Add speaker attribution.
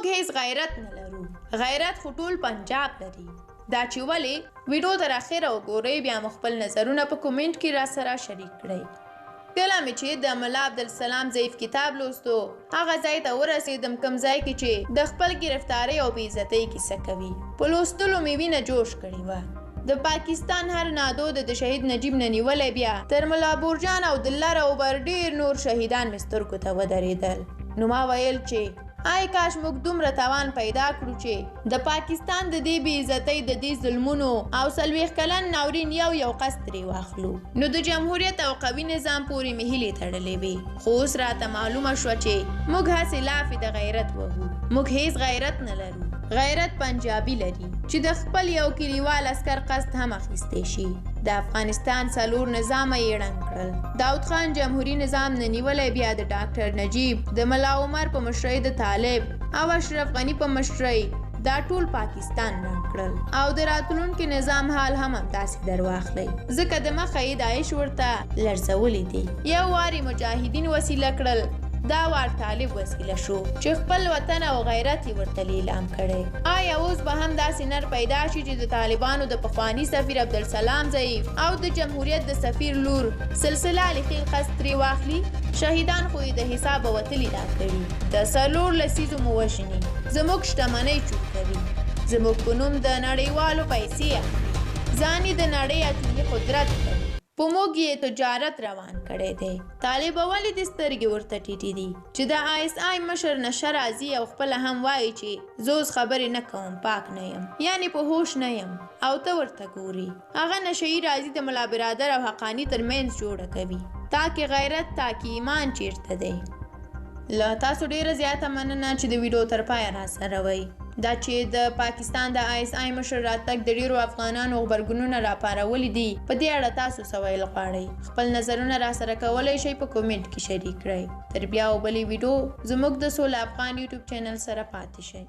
Speaker 1: موږ هیڅ غیرت نه لرو. غیرت خو ټول پنجاب لري. دا چې ولې ویډیو تر اخره وګورئ بیا مو خپل نظرونه په کومنټ کې را سره شریک کړئ. کله مې چې د ملا عبدالسلام ضعیف کتاب لوستو هغه ځای ته ورسېدم کوم ځای کې چې د خپل ګرفتارۍ او بې عزتۍ کیسه کوي. په لوستلو مې وینه جوش کړې وه. د پاکستان هر نادود د شهید نجیب نه نیولی بیا تر ملا بورجان او د لر او بر ډېر نور شهیدان مې سترګو ته ودرېدل. نو ما ویل چې آی کاش موږ دومره توان پیدا کړو چې د پاکستان د دې بې عزتۍ د دې ظلمونو او 40 کلن ناورین یو قصد ترې واخلو. نو د جمهوریت او قوي نظام پورې مې هیلې تړلې وې. خو اوس راته معلومه شوه چې موږ هسې لافې د غیرت وهو. موږ هیڅ غیرت نه لرو. غیرت پنجابي لري چې د خپل یو کلیوال اسکر قصد هم اخیستی شي. د افغانستان 4 نظامه یې ړنګ کړل. داود خان جمهوری نظام نه نیولی بیا د ډاکټر نجیب د ملا عمر په مشرۍ د طالب او اشرف غني په مشرۍ دا ټول پاکستان ړنګ کړل او د راتلونکي نظام حال هم همداسې درواخلی ځکه د مخه یې داعش ورته لړزولی دي. یو وارې مجاهدین وسیله کړل دا وار طالب وسیله شو چې خپل وطن او غیرت یې ورته لیلام کړی. آیا اوس به هم داسې نر پیدا شي چې د طالبانو د پخواني سفیر عبدالسلام ضعیف او د جمهوریت د سفیر لور سلسله علیخیل قصد ترې واخلي؟ شهیدان خو یې د حسابه وتلي را کړي. د 4 لسیزو مو وژني. زموږ شتمنۍ چور کوي. زموږ په نوم د نړیوالو پیسې اخلي. ځان یې د نړۍ اټومي قدرت کوي. په موږ یې تجارت روان کړی دی. طالب ولې د سترګې ورته ټیټې دي چې د ISI مشر نشه راځي او خپله هم وایي چې زه اوس خبرې نه کوم پاک نه یم یعنې په هوش نه یم او ته ورته ګوري. هغه نشهیي راځي د ملا برادر او حقاني ترمنځ جوړه کوي. تاکې غیرت تاکې ایمان چیرته دی. له تاسو ډیره زیاته مننه چې د ویډیو تر پایه را سره وئ. دا چې د پاکستان د ISI مشر راتګ د ډیرو افغانانو غبرګونونه راپارولي دي په دې اړه تاسو څه ویل غواړئ؟ خپل نظرونه را سره کولی شئ په کومنټ کې شریک کړئ. تر بیا او بلې ویډیو زموږ د سوله افغان یوټیوب چینل سره پاتې شئ.